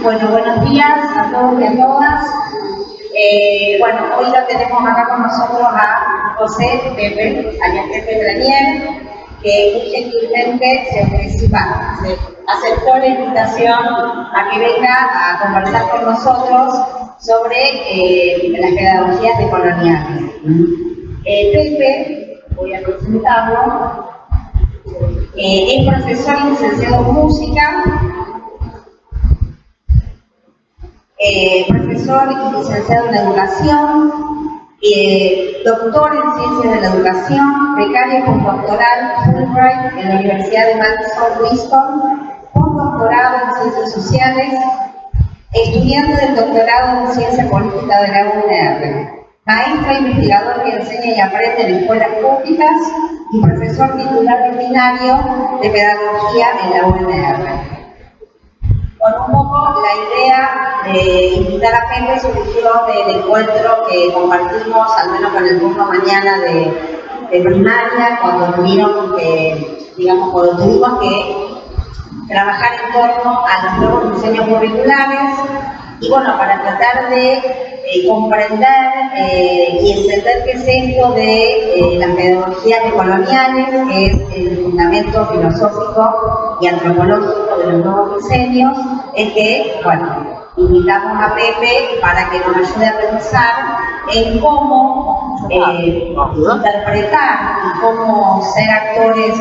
Bueno, buenos días a todos y a todas. Bueno, hoy lo tenemos acá con nosotros a José Pepe, alias Pepe Granier, que muy gentilmente se aceptó la invitación a que venga a conversar con nosotros sobre las pedagogías decoloniales. Pepe, voy a presentarlo, es profesor y licenciado en música, profesor y licenciado en educación, doctor en ciencias de la educación, becario postdoctoral Fulbright en la Universidad de Madison-Wisconsin, postdoctorado en ciencias sociales, estudiante del doctorado en ciencia política de la UNR, maestro investigador que enseña y aprende en escuelas públicas y profesor titular rutinario de pedagogía en la UNR. Con un poco la idea de invitar a Pepe surgió del encuentro que compartimos, al menos con el turno mañana de primaria, cuando tuvimos que trabajar en torno a los nuevos diseños curriculares y bueno, para tratar de comprender y entender qué es esto de las pedagogías decoloniales, que es el fundamento filosófico y antropológico de los nuevos diseños, es que, bueno, invitamos a Pepe para que nos ayude a pensar en cómo interpretar y cómo ser actores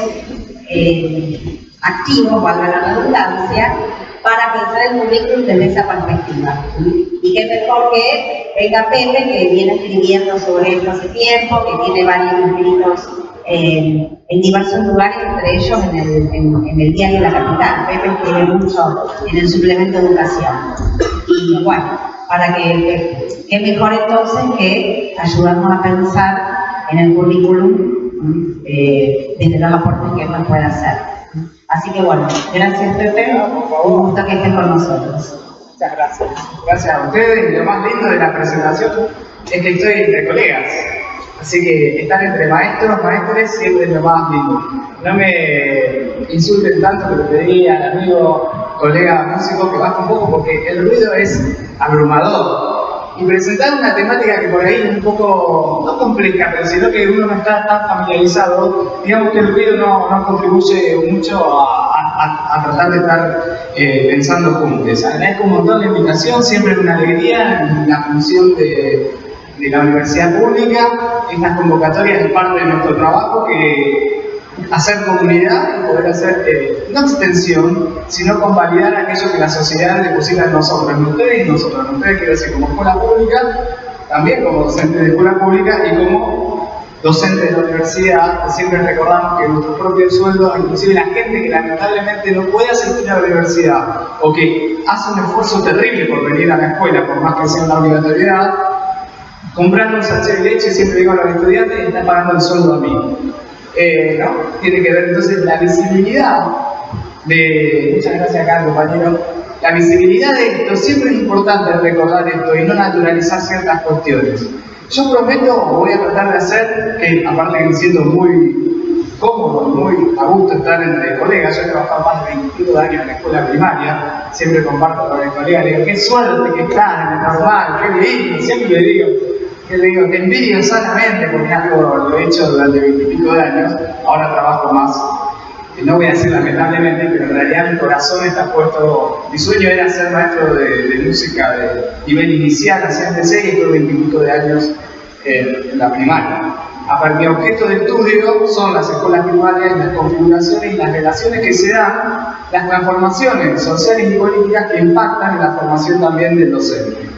activos, valga la redundancia, para pensar el currículum desde esa perspectiva. Y qué mejor que venga Pepe, que viene escribiendo sobre esto hace tiempo, que tiene varios escritos en diversos lugares, entre ellos en el diario La Capital. Pepe escribe mucho en el suplemento de educación. Y bueno, para que mejor entonces que ayudarnos a pensar en el currículum desde los aportes que él nos puede hacer. Así que bueno, gracias Pepe, un gusto que estés con nosotros. Muchas gracias. Gracias a ustedes. Y lo más lindo de la presentación es que estoy entre colegas. Así que estar entre maestres siempre es lo más lindo. No me insulten tanto que le pedí al amigo, colega músico que baje un poco porque el ruido es abrumador. Y presentar una temática que por ahí es un poco, no compleja, pero sino que uno no está tan familiarizado, digamos que el ruido no contribuye mucho a tratar de estar pensando juntos. Agradezco un montón la invitación, siempre es una alegría en la función de la universidad pública. Estas convocatorias es parte de nuestro trabajo, que hacer comunidad y poder hacer, no extensión, sino convalidar aquello que la sociedad deposita en nosotros, en ustedes y nosotros. En ustedes quiero decir como escuela pública, también como docentes de escuela pública y como docentes de la universidad, siempre recordamos que nuestros propios sueldos, inclusive la gente que lamentablemente no puede asistir a la universidad o que hace un esfuerzo terrible por venir a la escuela, por más que sea una obligatoriedad, comprando un sachet de leche, siempre digo a los estudiantes, y están pagando el sueldo a mí. ¿No? Tiene que ver entonces la visibilidad de, muchas gracias acá compañero, la visibilidad de esto, siempre es importante recordar esto y no naturalizar ciertas cuestiones. Yo prometo, voy a tratar de hacer, que aparte que me siento muy cómodo, muy a gusto estar entre colegas, yo he trabajado más de 25 años en la escuela primaria, siempre comparto con el colega, le digo, qué suerte que estás en el normal, qué lindo, siempre le digo, te envidio sanamente porque algo lo he hecho durante 20 y pico de años, ahora trabajo más, no voy a decir lamentablemente, pero en realidad mi corazón está puesto, mi sueño era ser maestro de música de nivel inicial, hacía empecé y estuve 20 y pico de años en la primaria. Mi objeto de estudio son las escuelas primarias, las configuraciones y las relaciones que se dan, las transformaciones sociales y políticas que impactan en la formación también del docente.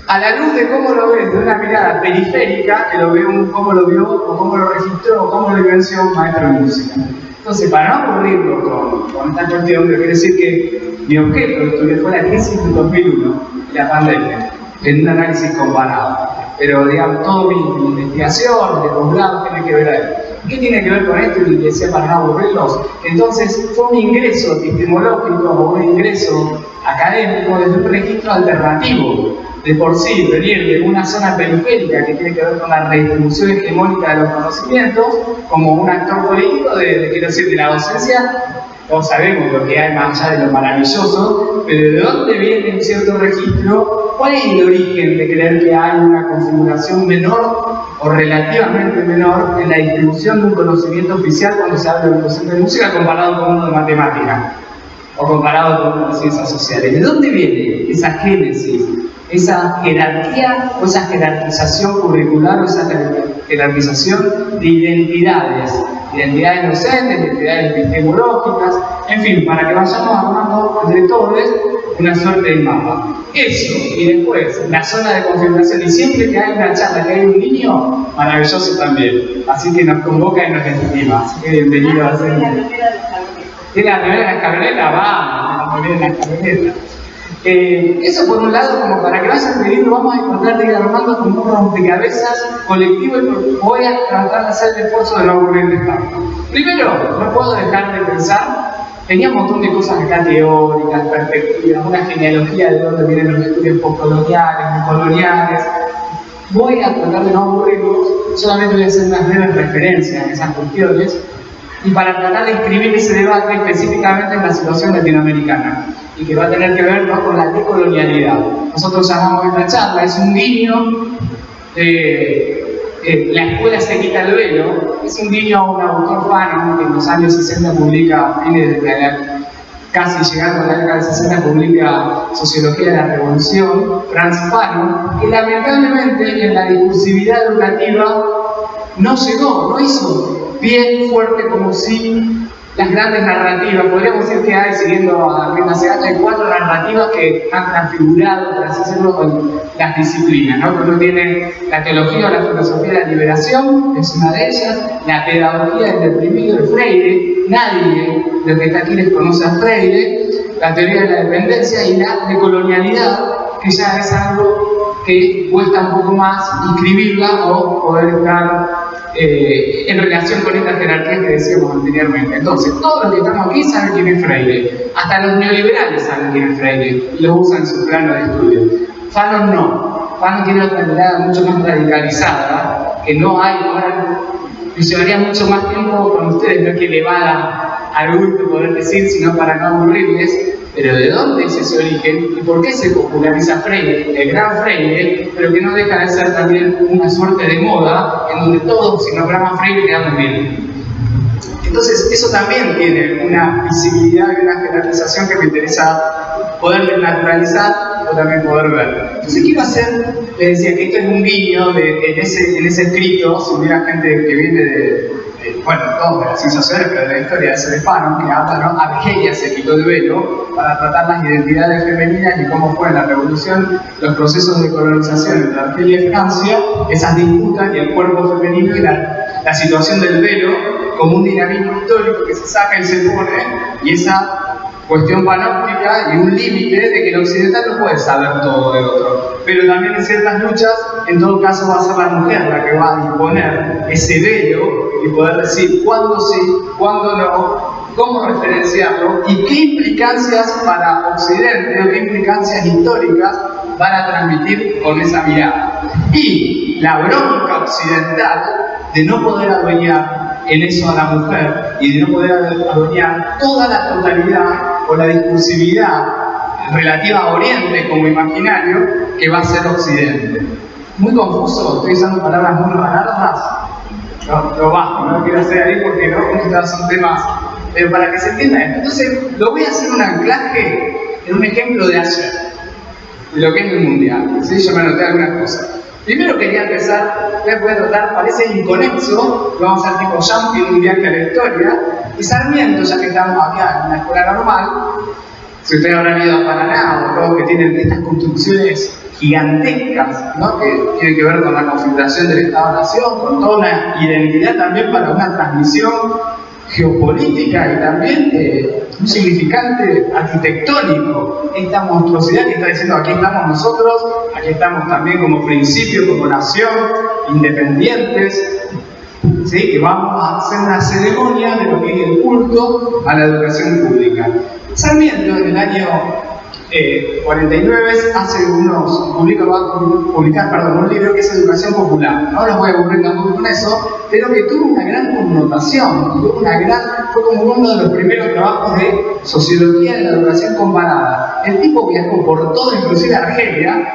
A la luz de cómo lo ves de una mirada periférica, que lo ve cómo lo vio, o cómo lo registró, o cómo lo vivenció un maestro de música. Entonces, para no aburrirlo con esta cuestión, quiero decir que mi objeto de estudio fue la crisis de 2001 y la pandemia, en un análisis comparado. Pero, digamos, toda mi investigación, de posgrado, tiene que ver ahí. ¿Qué tiene que ver con esto? Y decía para no aburrirlos. Entonces, fue un ingreso epistemológico o un ingreso académico desde un registro alternativo. De por sí, venir de una zona periférica que tiene que ver con la redistribución hegemónica de los conocimientos, como un actor político quiero decir, de la docencia, todos sabemos lo que hay más allá de lo maravilloso, pero ¿de dónde viene un cierto registro? ¿Cuál es el origen de creer que hay una configuración menor o relativamente menor en la distribución de un conocimiento oficial cuando se habla de un conocimiento de música comparado con uno de matemática o comparado con uno de ciencias sociales? ¿De dónde viene esa génesis, esa jerarquía o esa jerarquización curricular o esa jerarquización de identidades docentes, identidades epistemológicas, en fin, para que vayamos armando entre todos una suerte de mapa? Eso, y después la zona de configuración, y siempre que hay una charla, que hay un niño, maravilloso también, así que nos convoca y nos estima, así que bienvenido a ser. ¿Tiene la remera de la escaloneta? Vamos, la remera de la escaloneta. Eso por un lado, como para que vayan viendo, vamos a tratar de ir armando como un rompecabezas colectivo y voy a tratar de hacer el esfuerzo de no aburrirles tanto. Primero, no puedo dejar de pensar, tenía un montón de cosas acá teóricas, perspectivas, una genealogía de dónde vienen los estudios postcoloniales, coloniales. Voy a tratar de no aburrirlos, solamente voy a hacer unas breves referencias a esas cuestiones y para tratar de inscribir ese debate específicamente en la situación latinoamericana y que va a tener que ver, ¿no?, con la decolonialidad. Nosotros llamamos esta charla, es un guiño la escuela se quita el velo, es un guiño a un autor Fanon que en los años 60 publica, casi llegando a la década de 60, publica Sociología de la Revolución, Franz Fanon, que lamentablemente en la discursividad educativa no llegó, no hizo bien fuerte como si las grandes narrativas, podríamos decir que hay, siguiendo a Rita Segato, hay 4 narrativas que han transfigurado, por así decirlo, con las disciplinas, ¿no? Uno tiene la teología o la filosofía de la liberación, es una de ellas, la pedagogía del deprimido de Freire, nadie de los que está aquí les conoce a Freire, la teoría de la dependencia y la decolonialidad, que ya es algo que cuesta un poco más inscribirla o poder estar en relación con estas jerarquías que decíamos anteriormente. Entonces, todos los que estamos aquí saben quién es Freire, hasta los neoliberales saben quién es Freire y lo usan en su plano de estudio. Fanon no, Fanon tiene otra mirada mucho más radicalizada, que no hay, ahora me llevaría mucho más tiempo con ustedes, no es que elevada al gusto poder decir, sino para no aburrirles. Pero ¿de dónde es ese origen y por qué se populariza Freire, el gran Freire, pero que no deja de ser también una suerte de moda en donde todos, si nombramos Freire, quedamos bien? Entonces, eso también tiene una visibilidad y una jerarquización que me interesa poder desnaturalizar o también poder ver. Entonces, quiero hacer, les decía que esto es un guiño en ese escrito, si hubiera gente que viene bueno, todos de las ciencias sociales, pero de la historia de ese Fanon, que habla, ¿no? Argelia se quitó el velo para tratar las identidades femeninas y cómo fue en la revolución los procesos de colonización entre Argelia y Francia, esas disputas y el cuerpo femenino y la situación del velo como un dinamismo histórico que se saca y se pone, y esa cuestión panóptica y un límite de que el occidental no puede saber todo de otro. Pero también en ciertas luchas, en todo caso, va a ser la mujer la que va a disponer ese velo y poder decir cuándo sí, cuándo no, cómo referenciarlo y qué implicancias para Occidente o qué implicancias históricas van a transmitir con esa mirada. Y la bronca occidental de no poder adueñar en eso a la mujer y de no poder adueñar toda la totalidad o la discursividad relativa a Oriente como imaginario que va a ser Occidente. Muy confuso, estoy usando palabras muy raras. Lo bajo, no quiero hacer ahí porque no, son temas, pero para que se entienda esto. Entonces, lo voy a hacer un anclaje en un ejemplo de ayer, de lo que es el mundial. ¿Sí? Yo me anoté algunas cosas. Primero quería empezar, voy a tratar, parece inconexo, vamos a hacer tipo jumping, un viaje a la historia, y Sarmiento, ya que estamos acá en la escuela normal, si ustedes habrán ido a Paraná o todos que tienen estas construcciones gigantescas, ¿no?, que tienen que ver con la configuración del Estado-Nación, con toda una identidad también para una transmisión geopolítica y también un significante arquitectónico, esta monstruosidad que está diciendo aquí estamos nosotros, aquí estamos también como principio, como nación, independientes, ¿sí?, que vamos a hacer una ceremonia de lo que es el culto a la educación pública. Sarmiento en el año 49 hace va a publicar un libro que es Educación Popular. No los voy a aburrir tampoco con eso, pero que tuvo una gran connotación, fue como uno de los primeros trabajos de sociología de la educación comparada. El tipo viajó por todo, inclusive Argelia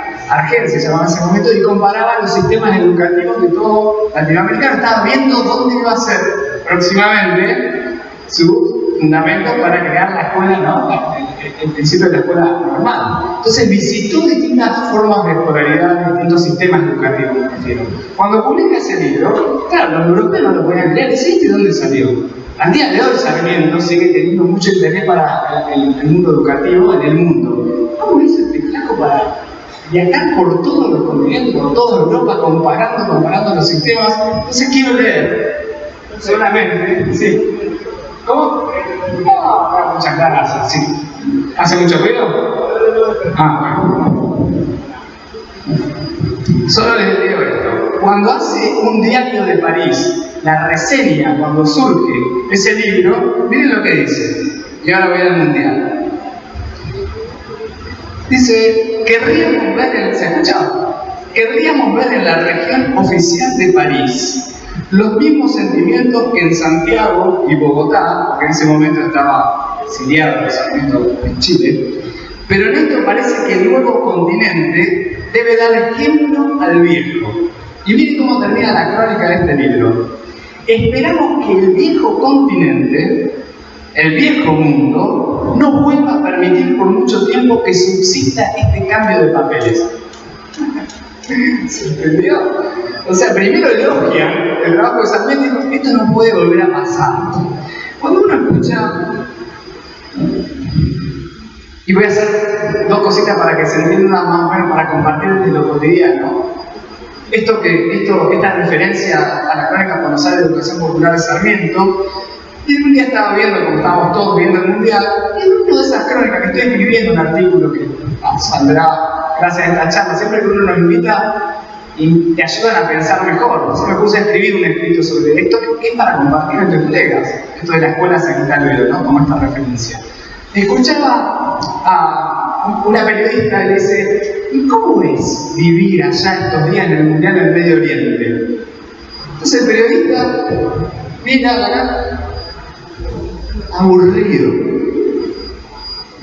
se llamaba en ese momento, y comparaba los sistemas educativos de todo Latinoamérica. Estaba viendo dónde iba a ser próximamente sus fundamentos para crear la escuela, ¿no? El principio de la escuela normal. Entonces visitó distintas formas de escolaridad, distintos sistemas educativos. Cuando publica ese libro, claro, los europeos no lo podían creer. ¿De dónde salió? Al día de hoy Sarmiento sigue teniendo mucho interés para el mundo educativo en el mundo. ¿Cómo hizo este flaco para viajar por todos los continentes, por toda Europa, comparando los sistemas? Entonces quiero leer, solamente, sí. ¿Cómo? No, muchas gracias, sí. ¿Hace mucho ruido? Bueno. Solo les digo esto. Cuando hace un diario de París la reseña, cuando surge ese libro, miren lo que dice. Y ahora voy al mundial. Dice, querríamos ver en la región oficial de París los mismos sentimientos que en Santiago y Bogotá, porque en ese momento estaba exiliado en Chile, pero en esto parece que el nuevo continente debe dar ejemplo al viejo. Y miren cómo termina la crónica de este libro. Esperamos que el viejo continente, el viejo mundo, no vuelva a permitir por mucho tiempo que subsista este cambio de papeles. ¿Se entendió? O sea, primero elogian el trabajo de Sarmiento y esto no puede volver a pasar. Cuando uno escucha, y voy a hacer dos cositas para que se entienda más o menos, para compartir desde lo cotidiano, esta referencia a la crónica cuando sale de Educación Popular de Sarmiento, y un día estaba viendo, como estábamos todos viendo el mundial, y en una de esas crónicas que estoy escribiendo un artículo que saldrá gracias a esta charla, siempre que uno nos invita y te ayudan a pensar mejor. Entonces me puse a escribir un escrito sobre esto que es para compartir entre colegas, esto de la escuela Sanitario, ¿no? Como esta referencia. Escuchaba a una periodista y le dice, ¿y cómo es vivir allá estos días en el Mundial del Medio Oriente? Entonces el periodista mira acá, aburrido.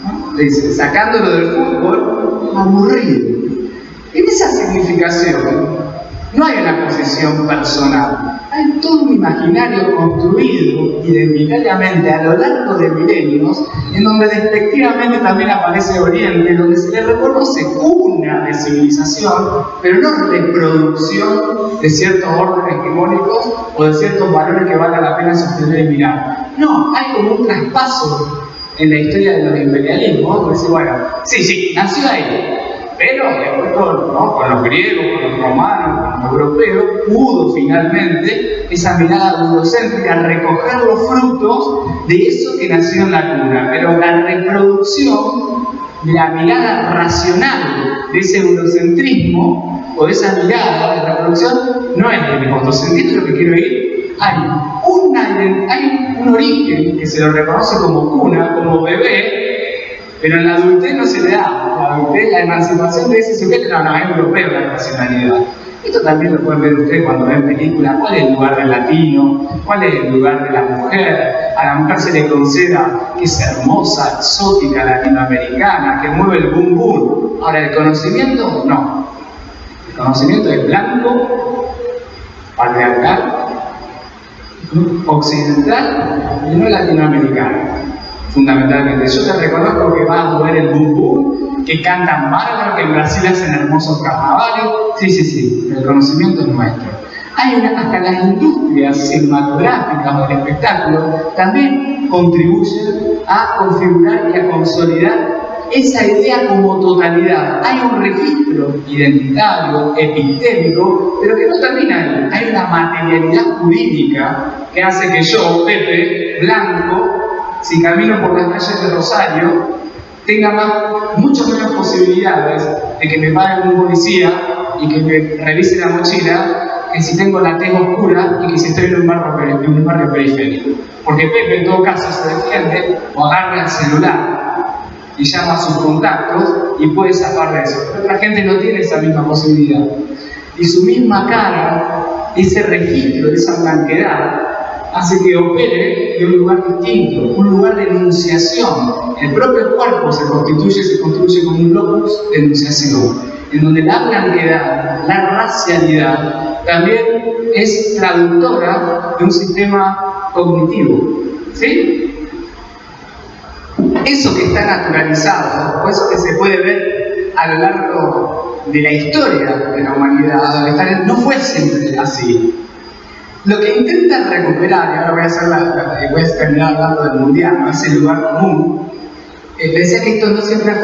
¿No? Le dice, sacándolo del fútbol, aburrido. En esa significación no hay una posición personal, hay todo un imaginario construido identitariamente a lo largo de milenios, en donde despectivamente también aparece Oriente, donde se le reconoce cuna de civilización, pero no reproducción de ciertos órdenes hegemónicos o de ciertos valores que valga la pena sostener y mirar. No, hay como un traspaso en la historia de los imperialismos, donde dice, bueno, sí, nació ahí. Pero después con los griegos, con los romanos, con los europeos, pudo finalmente esa mirada eurocéntrica recoger los frutos de eso que nació en la cuna. Pero la reproducción de la mirada racional de ese eurocentrismo, o de esa mirada de reproducción, no es de mi voto. ¿Se entiende lo que quiero ir? Hay un origen que se lo reconoce como cuna, como bebé, pero en la adultez no se le da. La adultez, la emancipación de ese sujeto, no, es europeo la nacionalidad. Esto también lo pueden ver ustedes cuando ven películas. ¿Cuál es el lugar del latino? ¿Cuál es el lugar de la mujer? A la mujer se le conceda que es hermosa, exótica, latinoamericana, que mueve el bum bum. Ahora, el conocimiento, no. El conocimiento es blanco, patriarcal, occidental y no latinoamericano. Fundamentalmente, yo te reconozco que vas a mover el bum bum, que cantan bárbaro, que en Brasil hacen hermosos carnavales. Sí, el conocimiento es nuestro. Hasta las industrias cinematográficas o del espectáculo también contribuyen a configurar y a consolidar esa idea como totalidad. Hay un registro identitario, epistémico, pero que no termina ahí. Hay una materialidad jurídica que hace que yo, Pepe, blanco, si camino por las calles de Rosario, tenga mucho menos posibilidades de que me pare un policía y que me revise la mochila, que si tengo la tez oscura y que si estoy en un barrio periférico. Porque Pepe en todo caso se defiende o agarra el celular y llama a sus contactos y puede zafar de eso. Pero otra gente no tiene esa misma posibilidad. Y su misma cara, ese registro, esa blanquedad, hace que opere de un lugar distinto, un lugar de enunciación. El propio cuerpo se construye como un locus de enunciación, en donde la blanquedad, la racialidad, también es traductora de un sistema cognitivo. ¿Sí? Eso que está naturalizado, o eso que se puede ver a lo largo de la historia de la humanidad, no fue siempre así. Lo que intenta recuperar, y ahora voy a terminar hablando del mundial, ¿no? Ese lugar común, decía que esto no siempre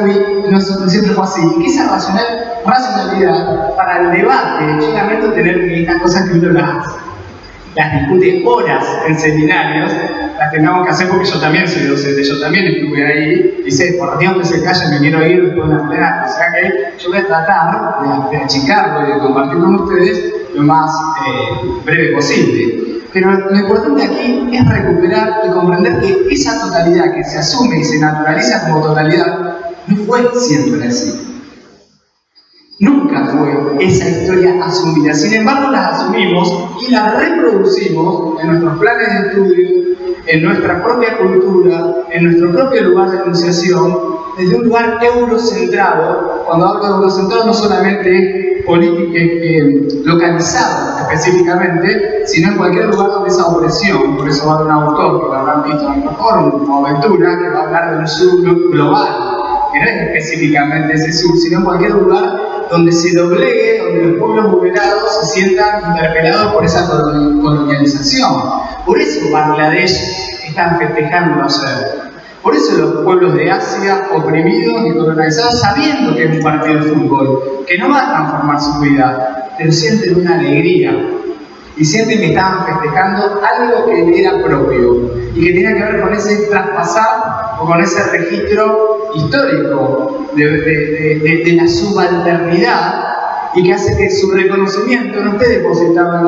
fue así, y que esa racionalidad para el debate, yo lamento tener que estas cosas que uno las discute horas en seminarios, las tengamos que hacer porque yo también soy docente, yo también estuve ahí y sé, por Dios que se calla, me quiero ir después de una plenaria. O sea que yo voy a tratar de achicarlo y de compartir con ustedes lo más breve posible. Pero lo importante aquí es recuperar y comprender que esa totalidad que se asume y se naturaliza como totalidad no fue siempre así. Nunca fue esa historia asumida. Sin embargo, las asumimos y las reproducimos en nuestros planes de estudio, en nuestra propia cultura, en nuestro propio lugar de enunciación, desde un lugar eurocentrado. Cuando hablo de eurocentrado, no solamente localizado específicamente, sino en cualquier lugar donde esa opresión. Por eso va a haber un autor que lo habrán visto a lo mejor, como Ventura, que va a hablar de un sur global, que no es específicamente ese sur, sino en cualquier lugar donde se doblegue, donde los pueblos vulnerados se sientan interpelados por esa colonialización. Por eso Bangladesh están festejando ayer. Por eso los pueblos de Asia, oprimidos y colonizados, sabiendo que es un partido de fútbol, que no va a transformar su vida, pero sienten una alegría. Y sienten que estaban festejando algo que le era propio y que tenía que ver con ese traspasar o con ese registro histórico de la subalternidad, y que hace que su reconocimiento no esté depositado en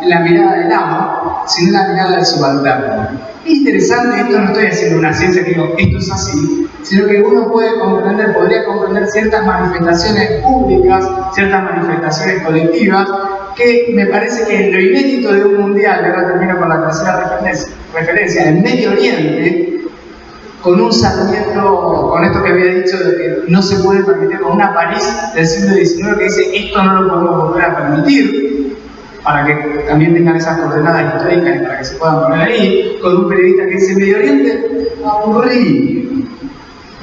la mirada del amo, sino en la mirada del subalterno. Es interesante, esto no estoy haciendo una ciencia que digo, esto es así, sino que uno podría comprender ciertas manifestaciones públicas, ciertas manifestaciones colectivas, que me parece que en lo inédito de un mundial, y ahora termino con la tercera referencia, en Medio Oriente, con un Sarmiento, con esto que había dicho de que no se puede permitir, con una París del siglo XIX que dice esto no lo podemos volver a permitir, para que también tengan esas coordenadas históricas y para que se puedan poner ahí, con un periodista que dice Medio Oriente, aburrido.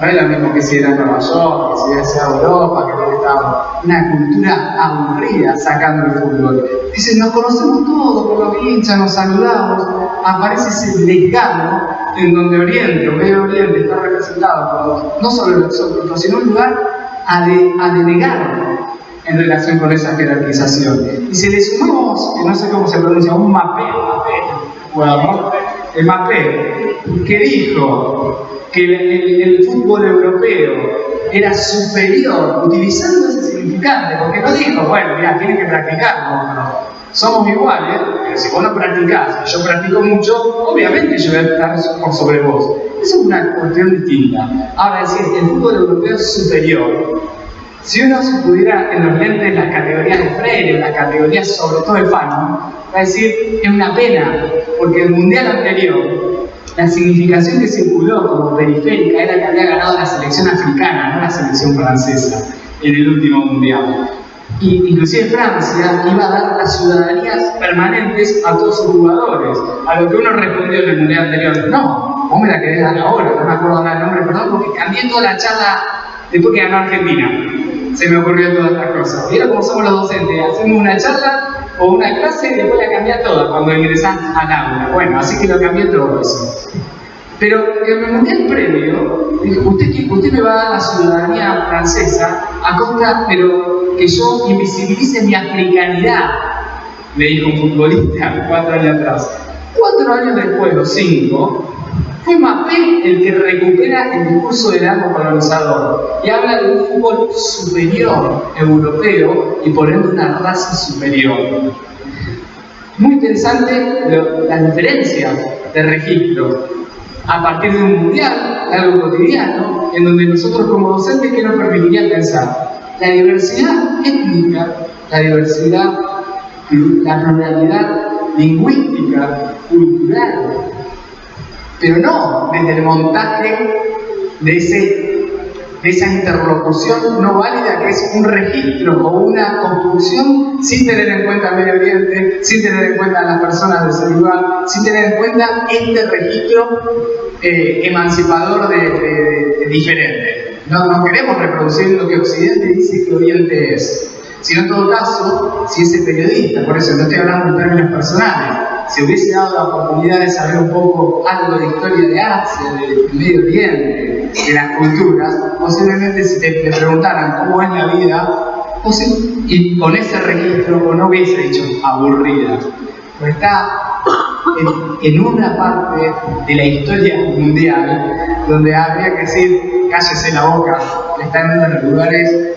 No es lo mismo que si era Nueva York, que si era Europa, que también estaba una cultura aburrida sacando el fútbol. Dice, nos conocemos todos con los hinchas, nos saludamos, aparece ese desgano en donde Oriente, o Medio Oriente, está representado por no solo el exótico, sino un lugar a denegar en relación con esa jerarquización. Y si le sumamos, que no sé cómo se pronuncia, un Mapé, que dijo que el fútbol europeo era superior, utilizando ese significante, porque no dijo, bueno, mira, tienen que practicarlo, no. Somos iguales, pero si vos no practicás y yo practico mucho, obviamente yo voy a estar por sobre vos. Eso es una cuestión distinta. Ahora, decir, el fútbol europeo es superior. Si uno se pudiera en los lentes las categorías de Freire, las categorías sobre todo de Fanon, va a decir, es una pena, porque el mundial anterior, la significación que circuló como periférica era que había ganado la selección africana, no la selección francesa, en el último mundial. Y inclusive Francia iba a dar las ciudadanías permanentes a todos sus jugadores, a lo que uno respondió en el mundial anterior, no, vos me la querés dar ahora, no me acuerdo ahora el nombre, perdón, porque cambié toda la charla después que ganó Argentina. Se me ocurrió todas estas cosas. Y era como somos los docentes, hacemos una charla o una clase y después la cambia toda cuando ingresás al aula. Bueno, así que lo cambié todo eso. Pero en el mundial previo, dijo, usted me va a dar la ciudadanía francesa a costa, pero que yo invisibilice mi africanidad, le dijo un futbolista 4 años atrás. 4 años después, o 5, fue Mapé el que recupera el discurso del amo colonizador y habla de un fútbol superior europeo y por ende una raza superior. Muy interesante las diferencias de registro. a partir de un mundial, de algo cotidiano, en donde nosotros como docentes, ¿qué nos permitiría pensar? La diversidad étnica, la diversidad, la pluralidad lingüística, cultural, pero no desde el montaje de esa interlocución no válida que es un registro o una construcción sin tener en cuenta el medio ambiente, sin tener en cuenta a las personas de ese lugar, sin tener en cuenta este registro emancipador de diferente. No queremos reproducir lo que Occidente dice que Oriente es, sino en todo caso, si ese periodista, por eso no estoy hablando en términos personales, si hubiese dado la oportunidad de saber un poco algo de historia de Asia, del Medio Oriente, de las culturas, posiblemente si te preguntaran cómo es la vida, y con ese registro no hubiese dicho aburrida, pero está en una parte de la historia mundial donde habría que decir, cállese la boca, está en uno de los lugares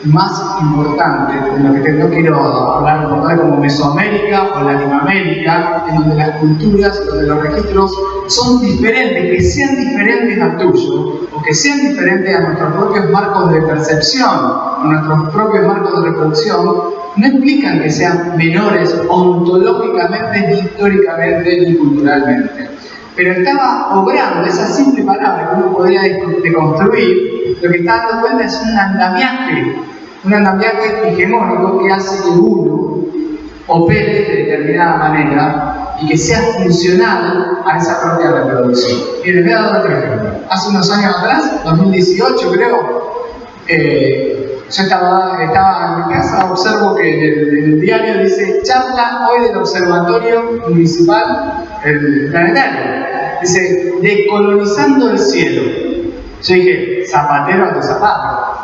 más importante, de lo que no quiero hablar como Mesoamérica o Latinoamérica, en donde las culturas, donde los registros son diferentes, que sean diferentes al tuyo, o que sean diferentes a nuestros propios marcos de percepción, a nuestros propios marcos de reproducción, no implican que sean menores ontológicamente, ni históricamente, ni culturalmente. Pero estaba obrando esa simple palabra que uno podía deconstruir, lo que está dando cuenta es un andamiaje hegemónico que hace que uno opere de determinada manera y que sea funcional a esa propia reproducción. Y les voy a dar otro ejemplo. Hace unos años atrás, 2018 creo, yo estaba en mi casa, observo que en el diario dice charla hoy del Observatorio Municipal el Planetario. Dice, decolonizando el cielo. Yo dije, zapatero a tu zapato.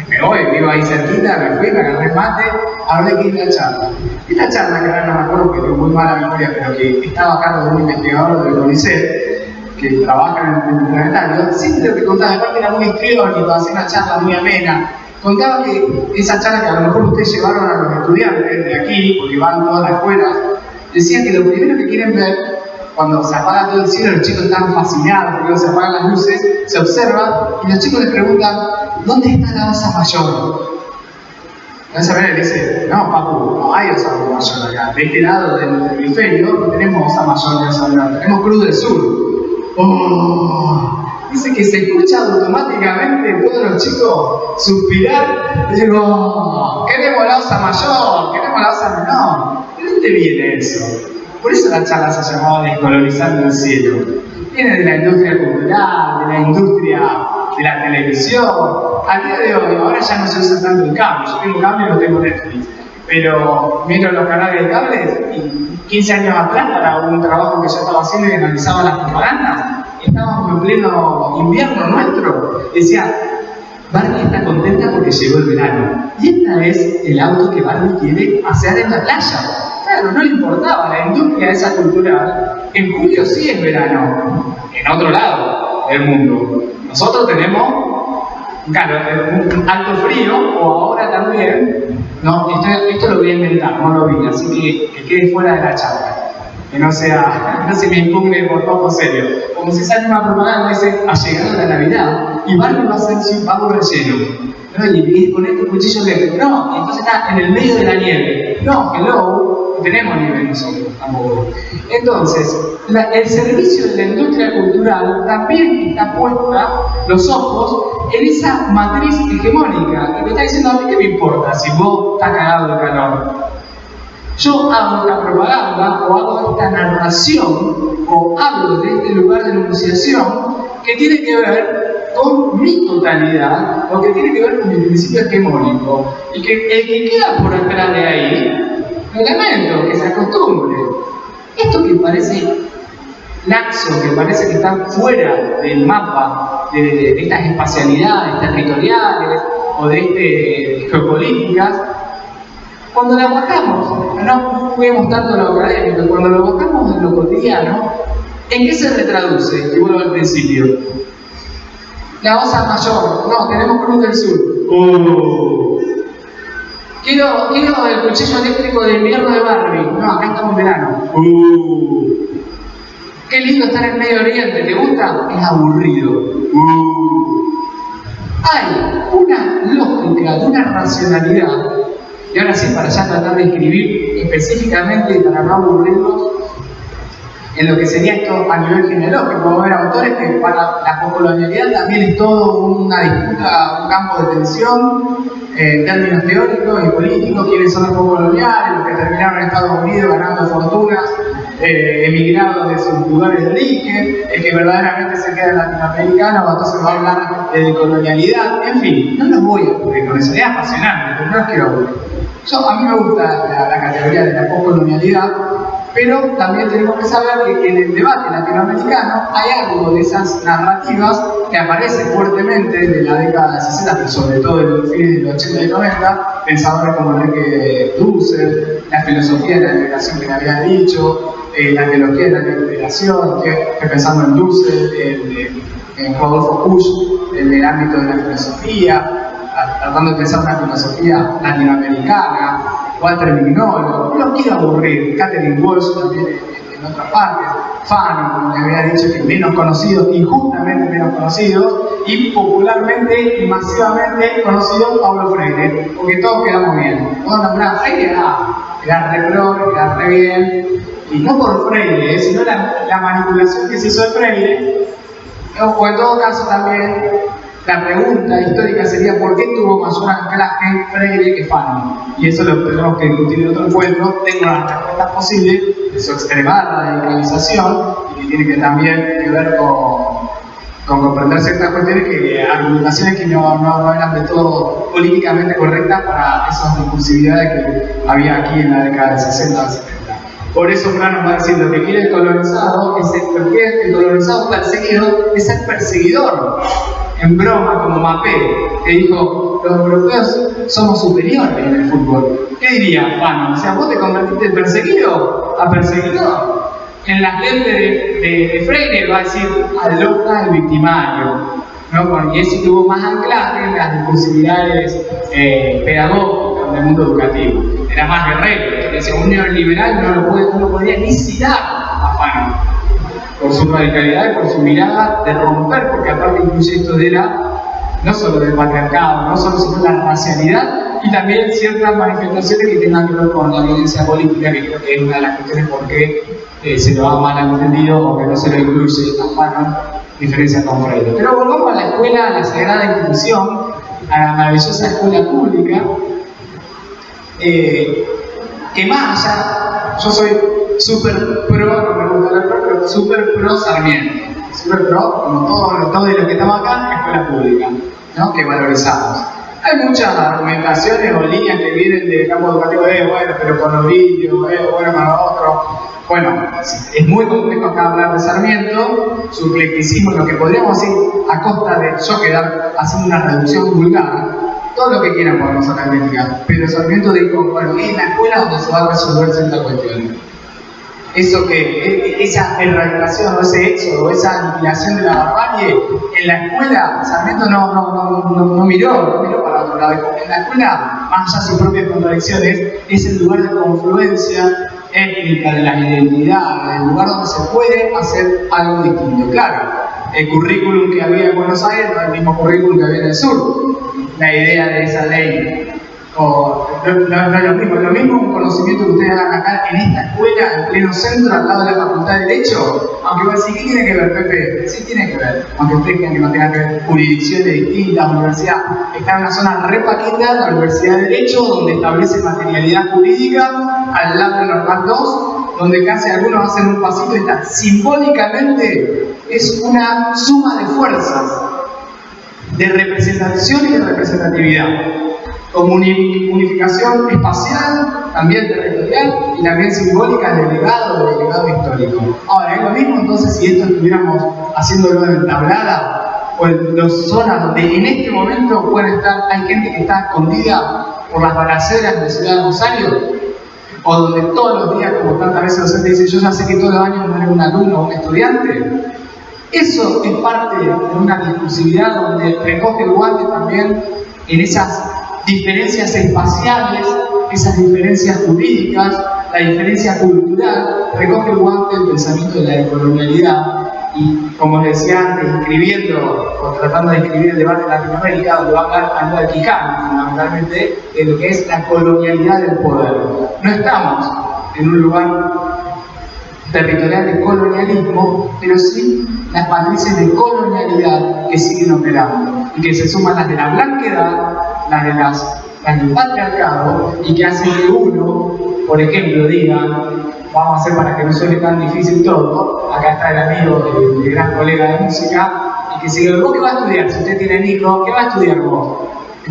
Me voy, vivo ahí cerquita, me fui, me agarré mate, hablé que la charla. Y la charla, que ahora no me acuerdo porque tengo muy mala memoria, pero que estaba a cargo de un investigador del CONICET, que trabaja en el Planetario, siempre lo que contaba, aparte era muy criolito, hacía una charla muy amena. Contaba que esa charla que a lo mejor ustedes llevaron a los estudiantes de aquí, porque van todas las escuelas, decían que lo primero que quieren ver, cuando se apaga todo el cielo, los chicos están fascinados, porque cuando se apagan las luces, se observa, y los chicos les preguntan, ¿dónde está la osa mayor? La osa mayor le dice, no, papu, no hay osa mayor acá. De este lado del hemisferio no tenemos osa mayor ni osa menor, tenemos Cruz del Sur. ¡Oh! Dice que se escucha automáticamente todos los chicos suspirar y digo, oh, queremos la osa mayor, queremos la osa menor. ¿De dónde viene eso? Por eso la charla se llamaba Descolonizando el cielo. Viene de la industria cultural, de la industria de la televisión. A día de hoy, ahora ya no se usa tanto el cable. Yo tengo cable y no tengo Netflix. Pero miro los canales de cable y 15 años atrás, para un trabajo que yo estaba haciendo y analizaba las propagandas, estábamos en pleno invierno nuestro. Decía, Barbie está contenta porque llegó el verano. Y este es el auto que Barbie quiere pasear en la playa. Claro, no le importaba la industria esa cultural. En julio sí es verano, en otro lado del mundo. Nosotros tenemos, claro, un alto frío, o ahora también. No, esto lo voy a inventar, no lo vi, así que quede fuera de la charla. Que no se me impugne por poco serio. Como si sale una propaganda y dice, ha llegado la Navidad y Barbie va a hacer su pavo relleno. ¿No? Y con este cuchillo eléctrico. No, y entonces está en el medio de la nieve. No, hello, no tenemos nieve nosotros tampoco. Entonces, el servicio de la industria cultural también está puesta los ojos en esa matriz hegemónica. Que me está diciendo, a mí qué me importa si vos estás cagado de calor. Yo hago esta propaganda o hago esta narración o hablo de este lugar de enunciación que tiene que ver con mi totalidad o que tiene que ver con mi principio hegemónico y que el que queda por atrás de ahí, lo lamento, que se acostumbre. Esto que parece laxo, que parece que está fuera del mapa de estas espacialidades territoriales o de geopolíticas, cuando la bajamos, no juguemos tanto a lo académico, cuando lo bajamos en lo cotidiano, ¿en qué se retraduce? Y vuelvo al principio. La osa mayor, no, tenemos Cruz del Sur. Quiero el cuchillo eléctrico de invierno de Barbie. No, acá estamos en verano. Qué lindo estar en Medio Oriente, ¿te gusta? Es aburrido. Hay una lógica, una racionalidad, y ahora sí, para ya tratar de escribir específicamente y para no aburrirnos, en lo que sería esto a nivel genealógico. Va a haber autores que para la poscolonialidad también es todo una disputa, un campo de tensión, en términos teóricos y políticos, quiénes son los poscoloniales, los que terminaron en Estados Unidos ganando fortunas, emigrados de sus lugares de origen, el que verdaderamente se queda latinoamericano, entonces va a hablar de colonialidad, en fin, no los voy a aburrir con eso, es apasionante, pero no los quiero aburrir. A mí me gusta la categoría de la poscolonialidad, pero también tenemos que saber que en el debate latinoamericano hay algo de esas narrativas que aparecen fuertemente de la década de 60, pero sobre todo en los fines de los 80 y 90, pensadores como Enrique Dussel, la filosofía de la liberación que le había dicho, la teología de la liberación, que pensando en Dussel, en Rodolfo Kusch, en el ámbito de la filosofía, tratando de pensar una filosofía latinoamericana, Walter Mignolo, no quiero aburrir, Catherine Walsh también en otras partes, Fanon, como le había dicho, que menos conocidos, injustamente menos conocidos, y popularmente y masivamente conocido Paulo Freire, porque todos quedamos bien. Todos nombraban Freire, queda re pro, queda re bien, y no por Freire, sino la manipulación que se hizo de Freire, o en todo caso también la pregunta histórica sería ¿por qué tuvo mayor anclaje Freire que Fanon? Y eso lo tenemos que discutir en otro encuentro. Tengo las respuestas posibles de su extremada radicalización y que tiene que también que ver con comprender ciertas cuestiones, argumentaciones que no eran de todo políticamente correctas para esas discursividades que había aquí en la década del 60 al 70. Por eso Frano va a decir, lo que quiere el colonizado es el colonizado perseguido es el perseguidor. En broma, como Mapé, que dijo, los europeos somos superiores en el fútbol. ¿Qué diría Fanon? O sea, vos te convertiste de perseguido a perseguidor. En las lentes de Freire va a decir, aloca el victimario, ¿no? Y eso tuvo más anclaje en las discursividades pedagógicas del mundo educativo. Era más guerrero, decía, un neoliberal no lo podía ni citar a Fanon, por su radicalidad y por su mirada de romper, porque aparte incluye esto de no solo del patriarcado, no solo sino la racialidad y también ciertas manifestaciones que tengan que ver con la violencia política, que creo que es una de las cuestiones por qué se lo ha mal entendido o que no se lo incluye a Fanon, diferencia con Freire. Pero volvamos a la escuela, a la sagrada institución, a la maravillosa escuela pública, que más allá, yo soy súper pro, no me gusta hablar pro, pero súper pro Sarmiento. Súper pro, como todo lo que estamos acá, escuela pública, ¿no? Que valorizamos. Hay muchas argumentaciones o líneas que vienen del campo educativo, bueno, pero con los vídeos, bueno, para otro. Bueno, es muy complejo acá hablar de Sarmiento, su eclecticismo, lo que podríamos decir a costa de yo quedar haciendo una reducción vulgar. Todo lo que quieran podemos sacar crítica, pero Sarmiento dijo, bueno, es la escuela donde se va a resolver ciertas cuestiones. Eso esa erradicación o ese éxodo, esa aniquilación de la barbarie, en la escuela Sarmiento no miró para otro lado. En la escuela, más allá de sus propias contradicciones, es el lugar de confluencia étnica, de las identidades, el lugar donde se puede hacer algo distinto. Claro, el currículum que había en Buenos Aires no es el mismo currículum que había en el sur. La idea de esa ley no es lo mismo un conocimiento que ustedes hagan acá en esta escuela, en pleno centro, al lado de la Facultad de Derecho, aunque van a decir, ¿qué tiene que ver, Pepe? Sí tiene que ver, aunque ustedes crean que no tenga que ver, jurisdicciones distintas, universidad, está en una zona re paqueta, la Universidad de Derecho, donde establece materialidad jurídica, al lado de Normal 2, donde casi algunos hacen un pasito y está simbólicamente, es una suma de fuerzas, de representación y de representatividad, como unificación espacial, también territorial y también simbólica del legado histórico. Ahora, es lo mismo entonces si esto estuviéramos haciéndolo en tablada o en las zonas donde en este momento hay gente que está escondida por las balaceras de Ciudad de Rosario, o donde todos los días, como tantas veces los docentes dicen, yo ya sé que todos los años muere un alumno o un estudiante. Eso es parte de una discursividad donde recoge el guante también en esas diferencias espaciales, esas diferencias jurídicas, la diferencia cultural, recoge el guante del pensamiento de la decolonialidad y, como les decía antes, escribiendo o tratando de escribir el debate en Latinoamérica, donde va a hablar Aníbal Quijano, fundamentalmente, de lo que es la colonialidad del poder. No estamos en un lugar territorial de colonialismo, pero sí las matrices de colonialidad que siguen operando y que se suman las de la blanquedad, las del patriarcado, y que hacen que uno, por ejemplo, diga, vamos a hacer para que no suene tan difícil todo, acá está el amigo, el gran colega de música, y que sigue, ¿vos qué va a estudiar? Si usted tiene hijo, ¿qué va a estudiar vos?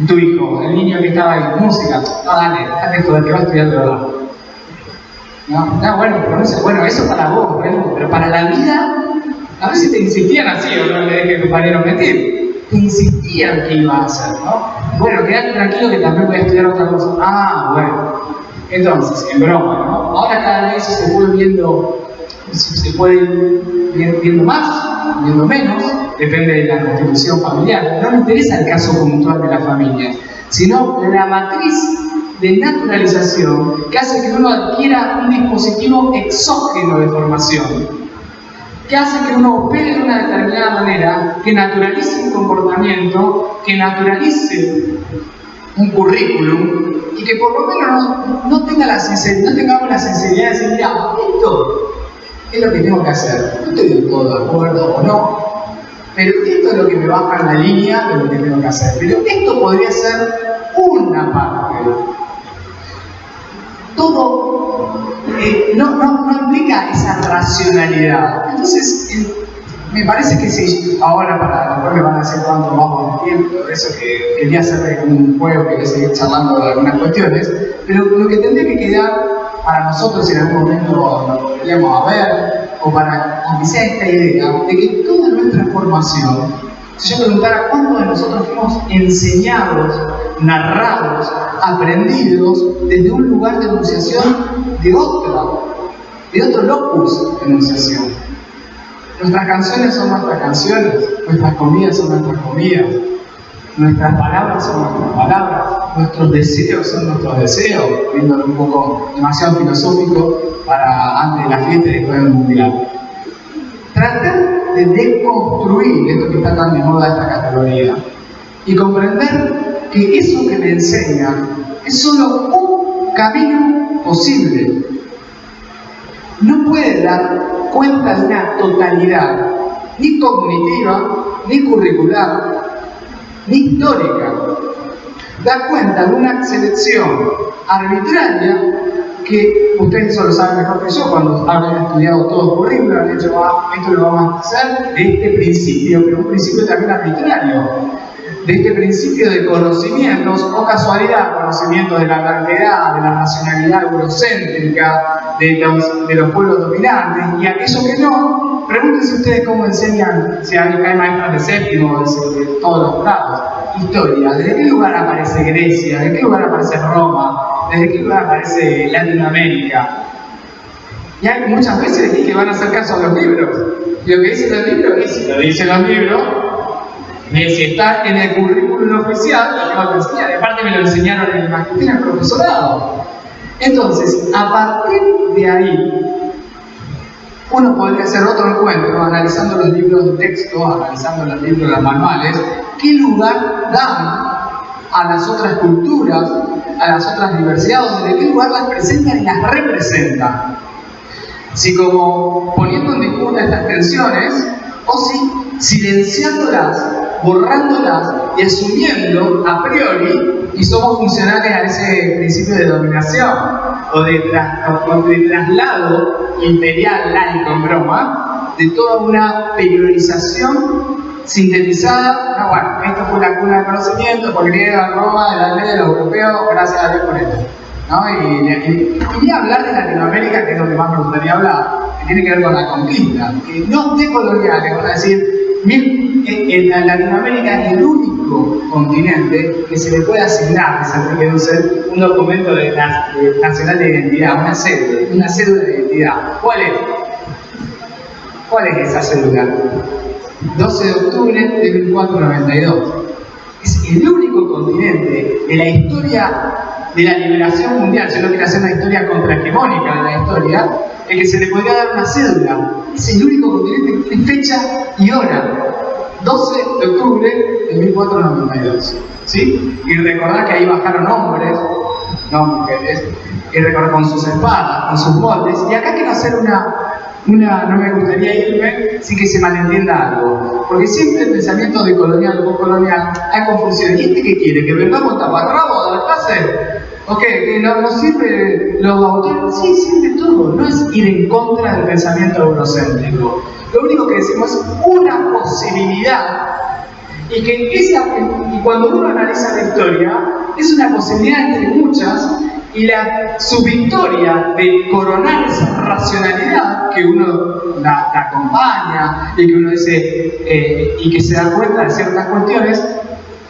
Tu hijo, el niño que estaba ahí, música. No, dale, déjate joder, que va a estudiar de verdad. No, bueno, pero no sé, bueno, eso para vos, pero para la vida, a veces te insistían así, o no le dejes que tu compañero mentir. Te insistían que iba a hacer, ¿no? Bueno, quédate tranquilo que también voy a estudiar otra cosa. Ah, bueno. Entonces, en broma, ¿no? Ahora cada vez se puede ir viendo más, viendo menos, depende de la constitución familiar. No me interesa el caso puntual de la familia, sino la matriz de naturalización que hace que uno adquiera un dispositivo exógeno de formación, que hace que uno opere de una determinada manera, que naturalice un comportamiento, que naturalice un currículum, y que por lo menos no tengamos la sinceridad de decir, mira, esto es lo que tengo que hacer. No estoy del todo de acuerdo o no, pero esto es lo que me baja en la línea de lo que tengo que hacer. Pero esto podría ser una parte. Todo no implica esa racionalidad. Entonces, me parece que sí, ahora después me van a decir cuánto vamos de tiempo, eso que quería hacer como un juego, quería seguir charlando de algunas cuestiones, pero lo que tendría que quedar para nosotros, si en algún momento nos volveríamos a ver, o para, aunque sea esta idea, de que toda nuestra formación, si yo preguntara cuántos de nosotros fuimos enseñados, narrados, aprendidos desde un lugar de enunciación de otro locus de enunciación. Nuestras canciones son nuestras canciones, nuestras comidas son nuestras comidas, nuestras palabras son nuestras palabras, nuestros deseos son nuestros deseos, viéndolo un poco demasiado filosófico para antes de la fiesta y después del mundial. Tratar de deconstruir esto que está tan de moda, esta categoría, y comprender que eso que me enseña es solo un camino posible. No puede dar cuenta de una totalidad, ni cognitiva, ni curricular, ni histórica. Da cuenta de una selección arbitraria que ustedes eso lo saben mejor que yo cuando han estudiado todo el currículo, han dicho, esto lo vamos a hacer de este principio, pero un principio también arbitrario, de este principio de conocimientos, o casualidad, conocimientos de la blanquedad, de la racionalidad eurocéntrica, de los pueblos dominantes, y aquello que no, pregúntense ustedes cómo enseñan, si hay maestros de séptimo, de todos los grados, historia, ¿desde qué lugar aparece Grecia? ¿Desde qué lugar aparece Roma? ¿Desde qué lugar aparece Latinoamérica? Y hay muchas veces que van a hacer caso a los libros. Y lo que dicen los libros, ¿qué si lo dicen los libros? Si está en el currículum oficial, lo tengo que enseñar. De parte me lo enseñaron en el magisterio, en el profesorado. Entonces, a partir de ahí, uno podría hacer otro encuentro, analizando los libros de texto, analizando los libros, los manuales, qué lugar dan a las otras culturas, a las otras diversidades, desde qué lugar las presentan y las representan. Si como poniendo en disputa estas tensiones, o si silenciándolas, borrándolas y asumiendo a priori, y somos funcionales a ese principio de dominación o de traslado imperial, laico en broma, de toda una periodización sintetizada. No, bueno, esto fue la cuna del conocimiento, por griega, Roma, de la ley de los europeos, gracias a Dios por esto, ¿no? Y quería hablar de Latinoamérica, que es lo que más me gustaría hablar, que tiene que ver con la conquista, que no decolonial, que van a decir, en Latinoamérica es el único continente que se le puede asignar, que se Enrique Dussel, un documento nacional de identidad, una cédula de identidad. ¿Cuál es? ¿Cuál es esa cédula? 12 de octubre de 1492. Es el único continente de la historia de la liberación mundial, si uno quiere hacer una historia contrahegemónica de la historia, es que se le podría dar una cédula. Es el único continente que tiene fecha y hora. 12 de octubre de 1492. ¿Sí? Y recordar que ahí bajaron hombres, no mujeres, y recordar con sus espadas, con sus moldes. Y acá quiero hacer no me gustaría irme sin que se malentienda algo. Porque siempre el pensamiento de colonial o postcolonial hay confusión. ¿Y este qué quiere? ¿Que vengamos taparrabos de la clase? ¿O qué? ¿Que no sirve los autores? Sí, sirve todo. No es ir en contra del pensamiento eurocéntrico. Lo único que decimos es una posibilidad. Y cuando uno analiza la historia, es una posibilidad entre muchas, y su victoria de coronar esa racionalidad que uno la acompaña y que uno dice y que se da cuenta de ciertas cuestiones,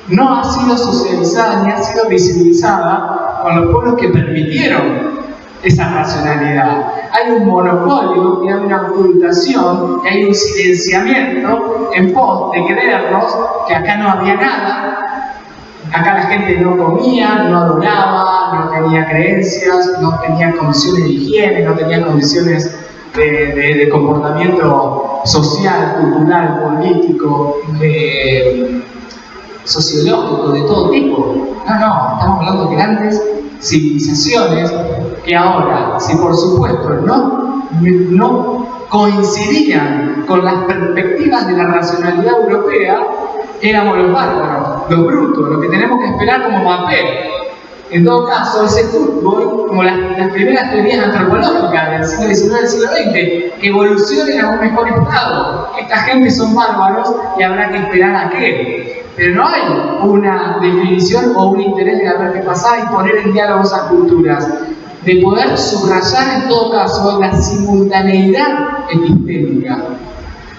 no ha sido socializada ni ha sido visibilizada con los pueblos que permitieron esa racionalidad. Hay un monopolio, y hay una ocultación, y hay un silenciamiento en pos de creernos que acá no había nada. Acá la gente no comía, no adoraba, no tenía creencias, no tenía condiciones de higiene, no tenía condiciones de comportamiento social, cultural, político, sociológico, de todo tipo. No, estamos hablando de grandes civilizaciones que ahora, si por supuesto no coincidían con las perspectivas de la racionalidad europea, éramos los bárbaros, los brutos, lo que tenemos que esperar como Mapé. En todo caso, ese fútbol, como las primeras teorías antropológicas del siglo XIX y del siglo XX, que evolucionen a un mejor estado. Esta gente son bárbaros y habrá que esperar a qué. Pero no hay una definición o un interés de ver qué pasaba y poner en diálogo esas culturas. De poder subrayar en todo caso la simultaneidad epistémica,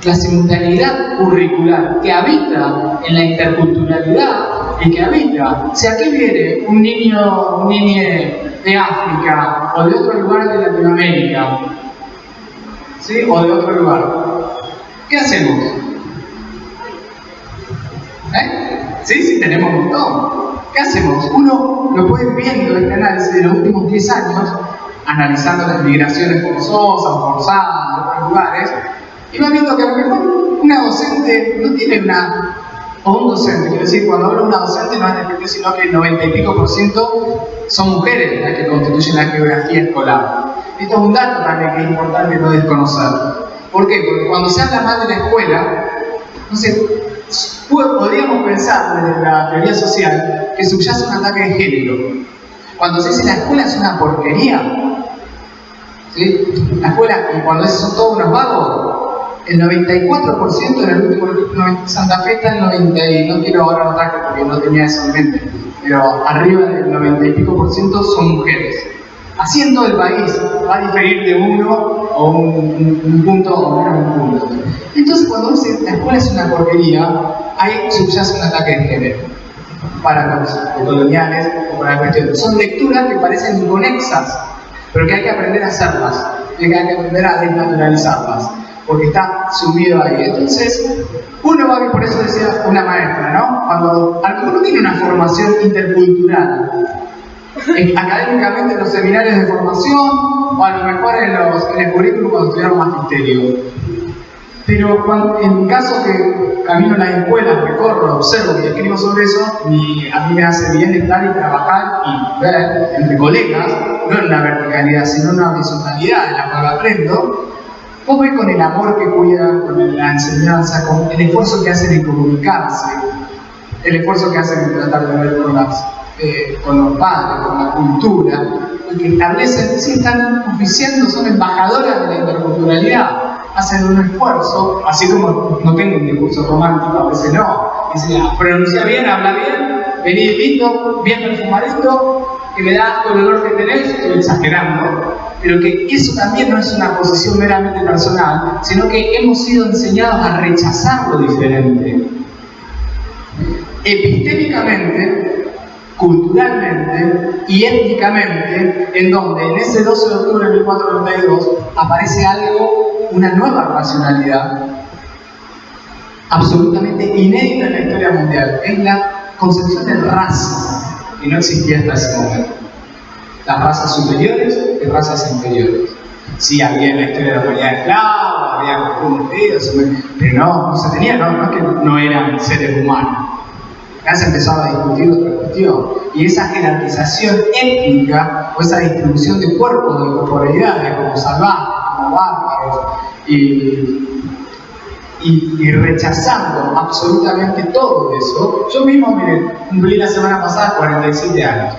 la simultaneidad curricular que habita en la interculturalidad y que habita. O sea, ¿qué viene un niño de África o de otro lugar de Latinoamérica? ¿Sí? O de otro lugar. ¿Qué hacemos? Sí, tenemos un montón. ¿Qué hacemos? Uno lo puede ir viendo este análisis de los últimos 10 años, analizando las migraciones forzosas o forzadas de otros lugares, y va viendo que a lo mejor una docente no tiene o un docente, quiero decir, cuando hablo de una docente no es despectivo, sino que el 90 y pico % son mujeres las que constituyen la geografía escolar. Esto es un dato también que es importante no desconocer. ¿Por qué? Porque cuando se habla mal de la escuela, podríamos pensar desde la teoría social que subyace un ataque de género. Cuando se dice la escuela es una porquería, ¿sí? La escuela, y cuando son todos unos vagos, el 94% en el último registro Santa Fe está en 90, y no quiero ahora anotar porque no tenía eso en mente, pero arriba del 90 y pico % son mujeres. Así en todo el país, va a diferir de uno o un punto o menos un punto. Entonces, cuando dice la escuela es una porquería, ahí subyace un ataque de género para los coloniales o para la cuestión. Son lecturas que parecen inconexas, pero que hay que aprender a hacerlas, y que hay que aprender a desnaturalizarlas, porque está subido ahí. Entonces, uno va a ver, por eso decía una maestra, ¿no? Cuando a lo mejor no tiene una formación intercultural, académicamente en los seminarios de formación, o a lo mejor en el currículum cuando estudiaron magisterio. Pero en mi caso que camino en las escuelas, recorro, observo y escribo sobre eso, a mí me hace bien estar y trabajar y ver entre colegas, no en una verticalidad, sino en una horizontalidad en la cual aprendo. Vos ves con el amor que cuidan, con la enseñanza, con el esfuerzo que hacen en comunicarse, el esfuerzo que hacen en tratar de ver con los padres, con la cultura, y que establecen, si están oficiando, son embajadoras de la interculturalidad, hacen un esfuerzo, así como no tengo un discurso romántico, a veces no, dice, pronuncia bien, habla bien, vení lindo, bien perfumadito, que me da todo el olor que tenés, estoy exagerando, pero que eso también no es una posición meramente personal, sino que hemos sido enseñados a rechazar lo diferente. Epistémicamente, culturalmente y étnicamente, en donde en ese 12 de octubre de 1492 aparece algo, una nueva racionalidad absolutamente inédita en la historia mundial, es la concepción de raza, que no existía hasta ese momento. las razas superiores y razas inferiores. Sí, había en la historia de la humanidad esclavos, había costumbres, pero no se tenía, no es que no eran seres humanos. Acá se empezaba a discutir otra cuestión. Y esa jerarquización étnica, o esa distribución de cuerpos, de corporalidades, como salvajes, como bárbaros, y rechazando absolutamente todo eso. Yo mismo, miren, cumplí la semana pasada 47 años.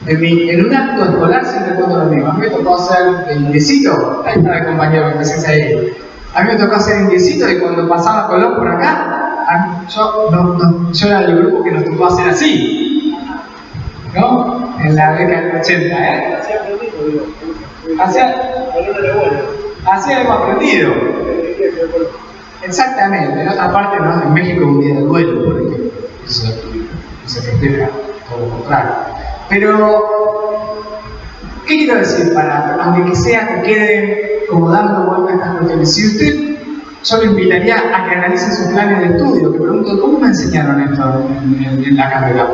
En un acto escolar siempre cuento lo mismo. A mí me tocó hacer el indiecito. Ahí está el compañero que presencia ahí. A mí me tocó hacer indiecito y cuando pasaba Colón por acá, yo era del grupo que nos tocó hacer así. ¿No? En la década del 80, ¿eh? Hacía algo aprendido. Exactamente. En otra parte, ¿no? En México un día de duelo, por ejemplo. Eso se festeja, todo lo contrario. Pero, ¿qué quiero decir? Aunque que sea que quede como dando vueltas a estas cuestiones, si usted, yo le invitaría a que analice sus planes de estudio, que pregunte, ¿cómo me enseñaron esto en la carrera?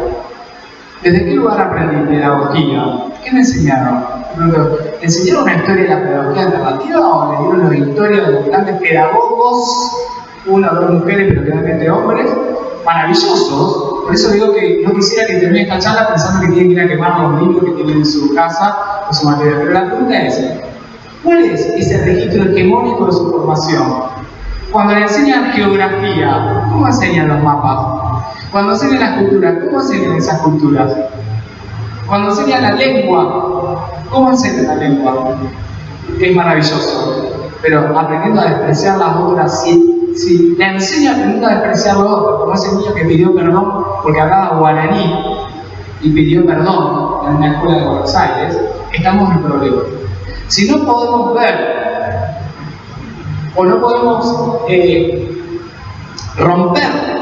¿Desde qué lugar aprendí pedagogía? ¿Qué me enseñaron? ¿Le enseñaron una historia de la pedagogía alternativa o le dieron una historia de los grandes pedagogos, una o dos mujeres, pero generalmente hombres, maravillosos? Por eso digo que no quisiera que termine esta charla pensando que tienen que ir a quemar los libros que tienen en su casa o su material. Pero la pregunta es, ¿cuál es ese registro hegemónico de su formación? Cuando le enseñan geografía, ¿cómo enseñan los mapas? Cuando enseñan las culturas, ¿cómo enseñan esas culturas? Cuando enseñan la lengua, ¿cómo enseñan la lengua? Es maravilloso, pero aprendiendo a despreciar las otras, si le enseña aprendiendo a despreciar lo otro, como ese niño que pidió perdón porque hablaba guaraní y pidió perdón en una escuela de Buenos Aires, estamos en problemas. Si no podemos ver o no podemos romper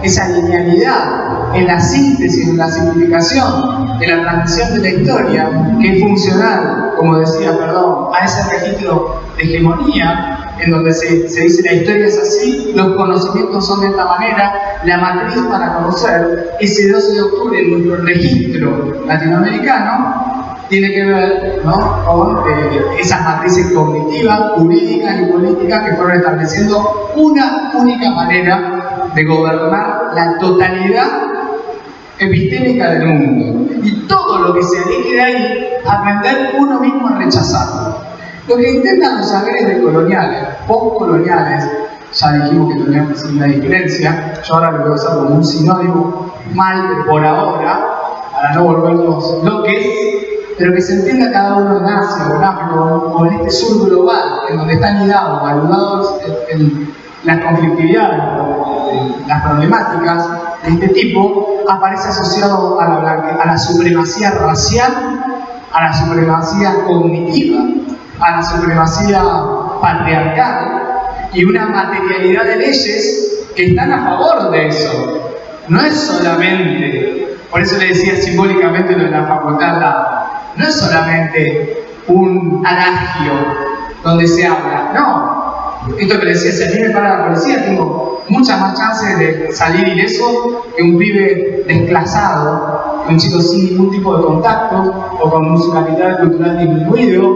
esa linealidad en la síntesis, en la simplificación, en la transmisión de la historia, que es funcional, como decía, a ese registro de hegemonía, en donde se dice la historia es así, los conocimientos son de esta manera, la matriz para conocer, ese 12 de octubre en nuestro registro latinoamericano, tiene que ver, ¿no?, con esas matrices cognitivas, jurídicas y políticas que fueron estableciendo una única manera de gobernar la totalidad epistémica del mundo. Y todo lo que se aleje de ahí, aprender uno mismo a rechazarlo. Lo que intentan los saberes decoloniales, postcoloniales, ya dijimos que tenían que ser una diferencia, yo ahora lo voy a usar como un sinónimo mal por ahora, para no volvernos loques, pero que se entienda cada uno en Asia o en África o en este sur global, en donde están ayudados en las conflictividades, las problemáticas de este tipo, aparece asociado a la supremacía racial, a la supremacía cognitiva, a la supremacía patriarcal y una materialidad de leyes que están a favor de eso. No es solamente, por eso le decía simbólicamente lo de la facultad, no es solamente un adagio donde se habla, no. Esto que le decía, si a mí me para la policía, tengo muchas más chances de salir ileso que un pibe desclasado, que un chico sin ningún tipo de contacto, o con su capital cultural disminuido,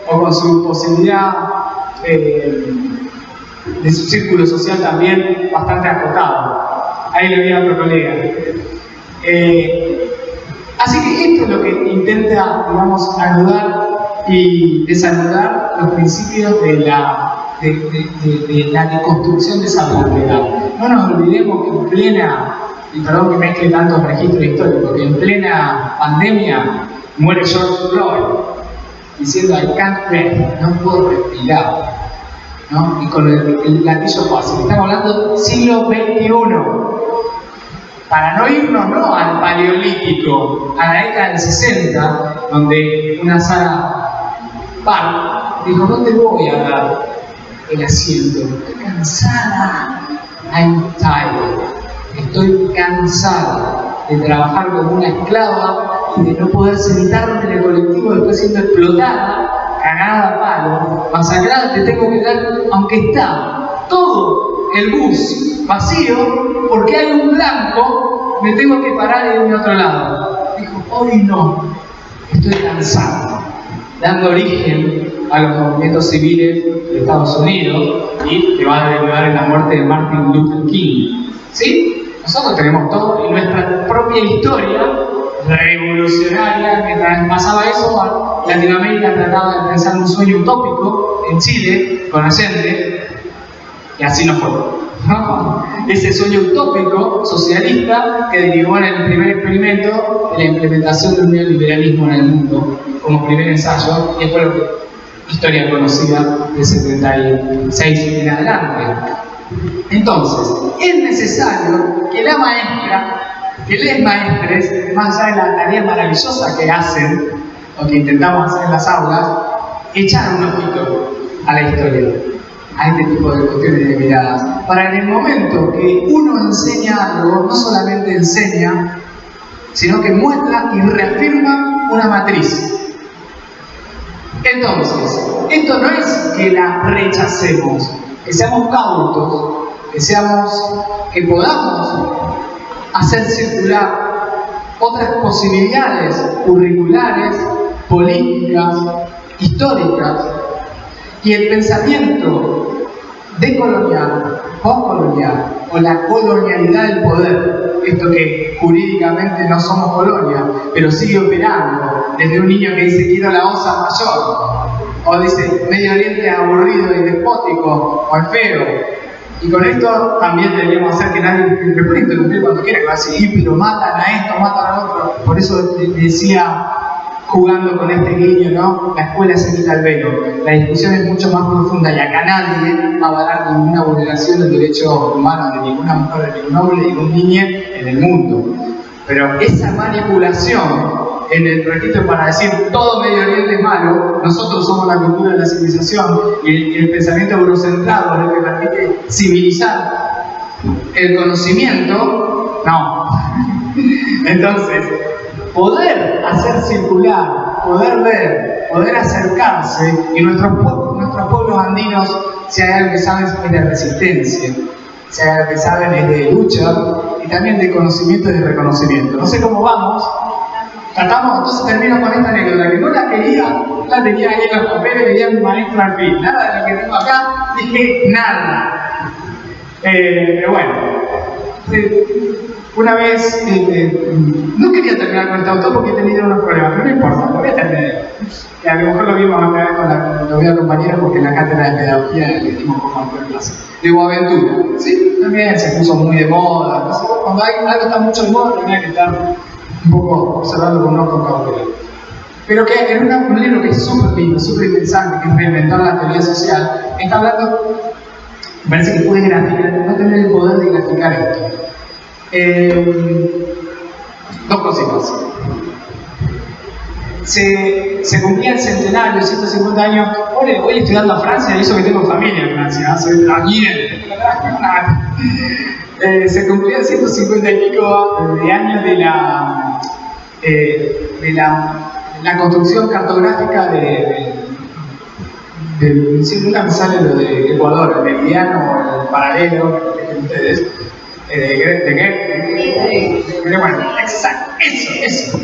o con su posibilidad de su círculo social también bastante acotado. Ahí le vi a otro colega. Así que esto es lo que intenta, digamos, anudar y desanudar los principios de la deconstrucción de esa propiedad. No nos olvidemos que en plena, y perdón que mezcle tantos registros históricos, que en plena pandemia muere George Floyd, diciendo I can't breathe, no puedo respirar, ¿no? Y con el gatillo fácil. Estamos hablando del siglo XXI. Para no irnos, ¿no?, al paleolítico, a la década del 60, donde una Sarah Park dijo, no te voy a dar el asiento, estoy cansada, I'm tired, estoy cansada de trabajar como una esclava y de no poder sentarme en el colectivo después siendo explotada, cagada a palo, masacrada, te tengo que dar, aunque está todo el bus vacío, porque hay un blanco, me tengo que parar en otro lado. Dijo, hoy no, estoy cansado, dando origen a los movimientos civiles de Estados Unidos y que va a derivar en la muerte de Martin Luther King. ¿Sí? Nosotros tenemos todo y nuestra propia historia revolucionaria. Mientras pasaba eso, Latinoamérica trataba de pensar un sueño utópico en Chile con Allende y así no fue. ¿No? Ese sueño utópico socialista que derivó en el primer experimento de la implementación del neoliberalismo en el mundo como primer ensayo, y fue lo que historia conocida del 76 en adelante. Entonces, es necesario que la maestra, que les maestres, más allá de la tarea maravillosa que hacen o que intentamos hacer en las aulas, echar un ojito a la historia, a este tipo de cuestiones de miradas, para en el momento que uno enseña algo, no solamente enseña, sino que muestra y reafirma una matriz. Entonces, esto no es que la rechacemos, que seamos cautos, que podamos hacer circular otras posibilidades curriculares, políticas, históricas, y el pensamiento decolonial, postcolonial, o la colonialidad del poder, esto que jurídicamente no somos colonia, pero sigue operando, desde un niño que dice quiero la osa mayor, o dice Medio Oriente es aburrido y despótico, o es feo, y con esto también deberíamos hacer que nadie me puede interrumpir cuando quiera, que va a decir, pero matan a esto, matan a otro, por eso decía, jugando con este guiño, ¿no? La escuela se quita el velo. La discusión es mucho más profunda y acá nadie va a avalar ninguna vulneración del derecho humano de ninguna mujer, de ningún hombre, de ningún niño en el mundo. Pero esa manipulación en el registro para decir todo Medio Oriente es malo, nosotros somos la cultura de la civilización y el pensamiento eurocentrado es el que permite civilizar el conocimiento, no. Entonces, poder hacer circular, poder ver, poder acercarse, y nuestros pueblos andinos, si hay algo que saben es de resistencia, si hay algo que saben es de lucha, y también de conocimiento y de reconocimiento. No sé cómo vamos, tratamos, entonces termino con esta anécdota, que no la quería, la tenía ahí en los papeles, veía a mi maestro al fin, nada de lo que tengo acá, dije nada. Pero bueno, una vez, no quería terminar con este autor porque he tenido unos problemas, pero no importa, lo voy a terminar. Y a lo mejor lo vimos acá con la voy a compañera porque en la cátedra de pedagogía le dimos como autor en clase. De Boaventura, ¿sí? También se puso muy de moda. Entonces, cuando algo está mucho de moda, tenía que estar un poco observando con ojo cautela. Pero que en un libro que es súper lindo, súper interesante, que es Reinventar la teoría social, está hablando, me parece que puede graficar, no tener el poder de graficar esto. Dos cositas. Se cumplía el centenario, 150 años. Hoy estudiando a Francia, y eso que tengo familia en Francia, soy tranquilo. Se cumplían 150 y pico de años de la construcción cartográfica nunca me sale lo de Ecuador, el meridiano, el paralelo, que ustedes. Bueno, exacto, eso.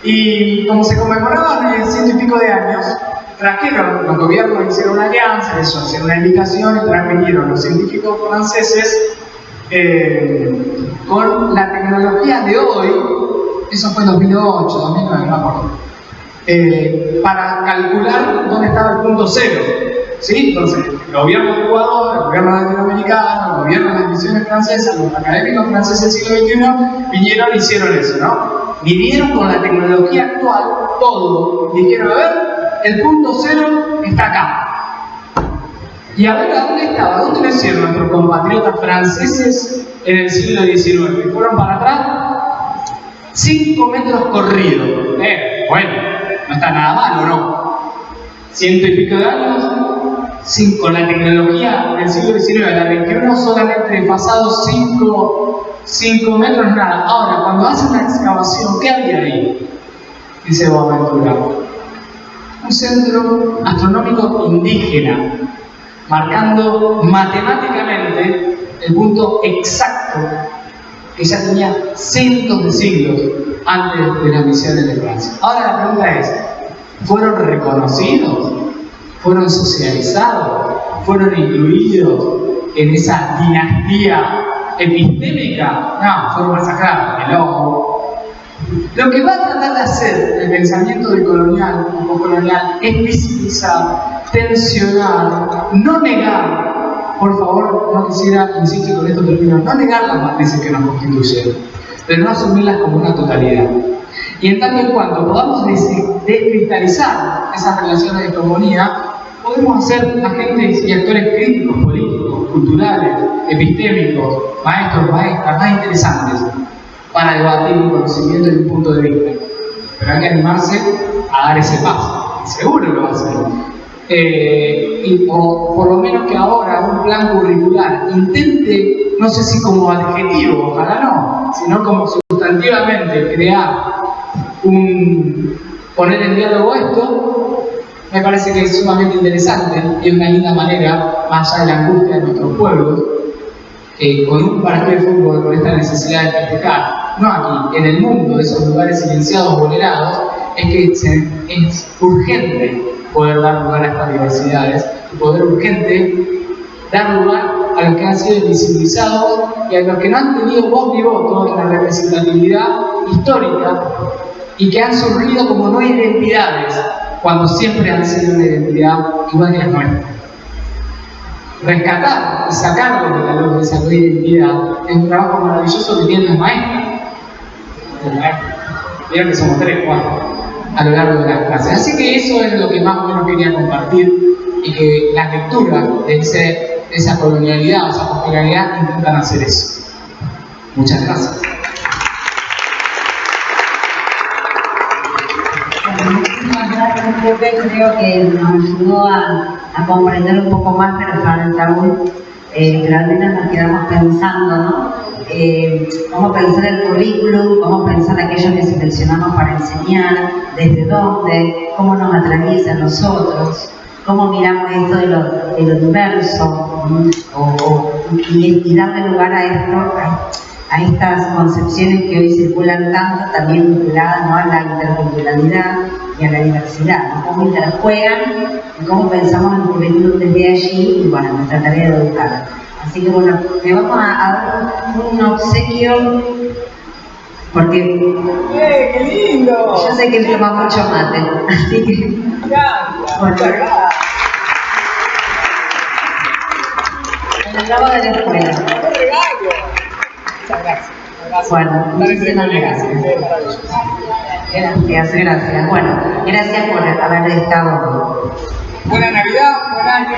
Y como se conmemoraban 100 y pico de años, trajeron, los gobiernos hicieron una alianza, hicieron una invitación y transmitieron los científicos franceses con la tecnología de hoy, eso fue en 2008, 2009, no me acuerdo, para calcular dónde estaba el punto cero. ¿Sí? Entonces, el gobierno de Ecuador, el gobierno latinoamericano, el gobierno de las misiones francesas, los académicos franceses del siglo XXI vinieron y hicieron eso, ¿no? Vinieron con la tecnología actual, todo, y dijeron, a ver, el punto cero está acá. Y a ver, ¿a dónde estaba? ¿Dónde lo hicieron nuestros compatriotas franceses en el siglo XIX? Fueron para atrás 5 metros corridos. Bueno, no está nada mal, ¿o no? 100 y pico de años, con la tecnología del siglo XIX a la XXI, solamente pasados 5 metros, nada. Ahora, cuando hacen la excavación, ¿qué había ahí? Dice Boaventura. Un centro astronómico indígena, marcando matemáticamente el punto exacto que ya tenía cientos de siglos antes de las misiones de Francia. Ahora la pregunta es, ¿fueron reconocidos? ¿Fueron socializados? ¿Fueron incluidos en esa dinastía epistémica? No, fueron masacrados, el ojo. Lo que va a tratar de hacer el pensamiento decolonial o postcolonial es visibilizar, tensionar, no negar. Por favor, no quisiera, insisto con estos términos, no negar las matrices que nos constituyen, pero no asumirlas como una totalidad. Y en tanto en cuanto podamos descristalizar esas relaciones de comunidad, podemos ser agentes y actores críticos, políticos, culturales, epistémicos, maestros, maestras, más interesantes para debatir un conocimiento y un punto de vista. Pero hay que animarse a dar ese paso. Seguro lo va a hacer. O por lo menos que ahora un plan curricular intente, no sé si como adjetivo, ojalá no, sino como sustantivamente crear poner en diálogo esto, me parece que es sumamente interesante y es una linda manera, más allá de la angustia de nuestros pueblos, que con un partido de fútbol, con esta necesidad de festejar, no aquí, en el mundo, de esos lugares silenciados, vulnerados, es que es urgente poder dar lugar a estas diversidades y poder urgente dar lugar a los que han sido invisibilizados y a los que no han tenido voz ni voto en la representatividad histórica y que han surgido como no identidades cuando siempre han sido una identidad igual que la nuestra. Rescatar y sacarlos de la luz de esa nueva identidad es un trabajo maravilloso que tienen las maestras. Vieron que somos 3, 4 a lo largo de las clases. Así que eso es lo que más o menos quería compartir y que las lecturas de esa colonialidad, esa poscolonialidad intentan hacer eso. Muchas gracias. Creo que nos ayudó a comprender un poco más, pero Florence aún, pero al menos nos quedamos pensando, ¿no? Cómo pensar el currículum, cómo pensar aquello que seleccionamos para enseñar, desde dónde, cómo nos atraviesa a nosotros, cómo miramos esto del universo, y darle lugar a esto, a estas concepciones que hoy circulan tanto, también vinculadas, ¿no?, a la interculturalidad y a la diversidad, ¿no? Cómo interjuegan y cómo pensamos el currículum desde allí y bueno, nuestra tarea de educar. Así que bueno, le vamos a dar un obsequio porque ¡qué lindo! yo sé que él toma mucho mate, así que bueno, el regalo de la escuela. Muchas gracias. Bueno, muchísimas gracias. Gracias. Bueno, gracias por haber estado. Buena Navidad, buen año.